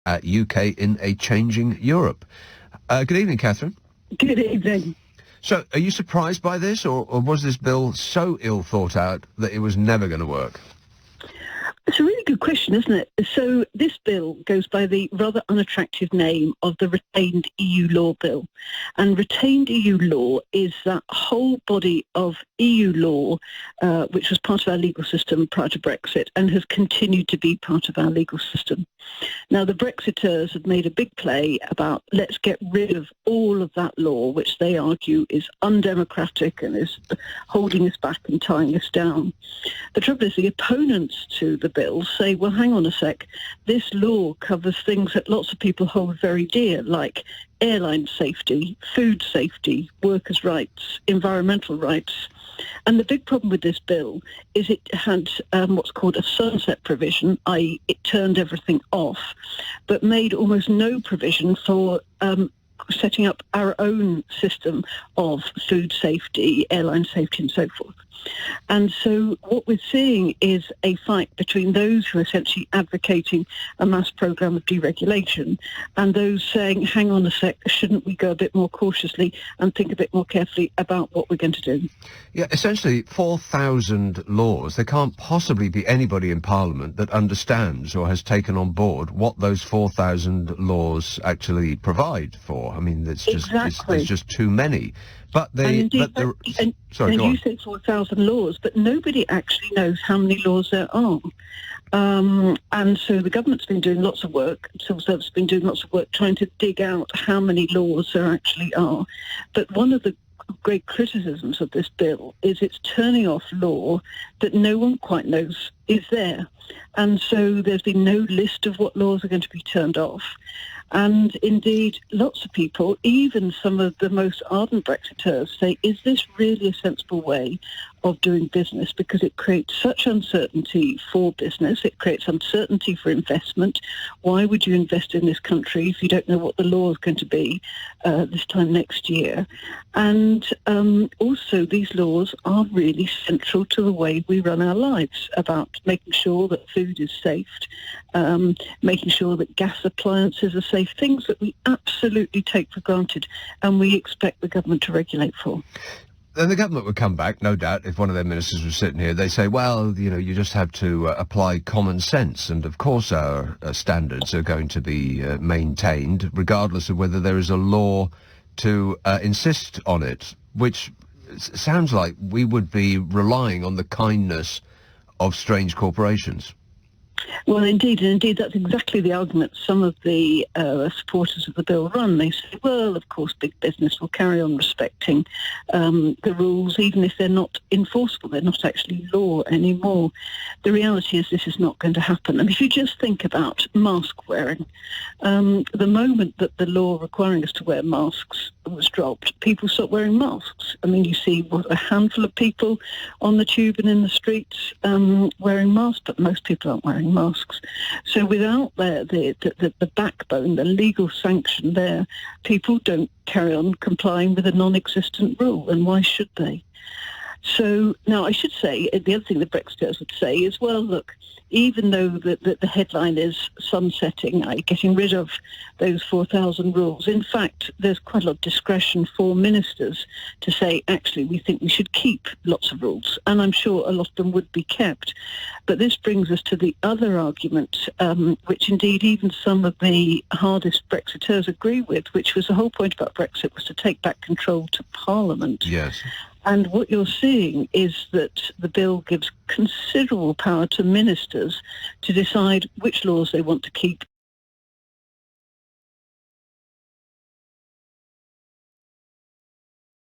at UK in a Changing Europe. Good evening, Catherine. Good evening. So, are you surprised by this, or was this bill so ill thought out that it was never going to work? It's a really good question, isn't it? So this bill goes by the rather unattractive name of the Retained EU Law Bill. And Retained EU Law is that whole body of EU law which was part of our legal system prior to Brexit and has continued to be part of our legal system. Now, the Brexiteers have made a big play about let's get rid of all of that law, which they argue is undemocratic and is holding us back and tying us down. The trouble is the opponents to the bill say, well, hang on a sec, this law covers things that lots of people hold very dear, like airline safety, food safety, workers' rights, environmental rights. And the big problem with this bill is it had what's called a sunset provision, i.e. it turned everything off, but made almost no provision for setting up our own system of food safety, airline safety and so forth. And so what we're seeing is a fight between those who are essentially advocating a mass programme of deregulation and those saying, hang on a sec, shouldn't we go a bit more cautiously and think a bit more carefully about what we're going to do? Yeah, essentially 4,000 laws. There can't possibly be anybody in Parliament that understands or has taken on board what those 4,000 laws actually provide for. I mean, it's just, there's just too many. But you say 4,000 laws, but nobody actually knows how many laws there are. And so the government's been doing lots of work, civil service has been doing lots of work trying to dig out how many laws there actually are. But one of the great criticisms of this bill is it's turning off law that no one quite knows is there. And so there's been no list of what laws are going to be turned off. And indeed, lots of people, even some of the most ardent Brexiteers, say, is this really a sensible way of doing business? Because it creates such uncertainty for business. It creates uncertainty for investment. Why would you invest in this country if you don't know what the law is going to be this time next year? And also, these laws are really central to the way we run our lives, about making sure that food is safe, making sure that gas appliances are safe, things that we absolutely take for granted and we expect the government to regulate for. Then the government would come back, no doubt, if one of their ministers was sitting here. They say, well, you know, you just have to apply common sense. And of course our standards are going to be maintained, regardless of whether there is a law to insist on it, which sounds like we would be relying on the kindness of strange corporations. Well, indeed, and indeed that's exactly the argument some of the supporters of the bill run. They say, well, of course, big business will carry on respecting the rules, even if they're not enforceable, they're not actually law anymore. The reality is this is not going to happen. And if you just think about mask wearing, the moment that the law requiring us to wear masks was dropped, people stopped wearing masks. I mean, you see a handful of people on the tube and in the streets wearing masks, but most people aren't wearing masks. So without the backbone, the legal sanction there, people don't carry on complying with a non-existent rule, and why should they? So now I should say, the other thing the Brexiteers would say is, well, look, even though the headline is sunsetting, getting rid of those 4,000 rules, in fact, there's quite a lot of discretion for ministers to say, actually, we think we should keep lots of rules. And I'm sure a lot of them would be kept. But this brings us to the other argument, which indeed even some of the hardest Brexiteers agree with, which was the whole point about Brexit was to take back control to Parliament. Yes. And what you're seeing is that the bill gives considerable power to ministers to decide which laws they want to keep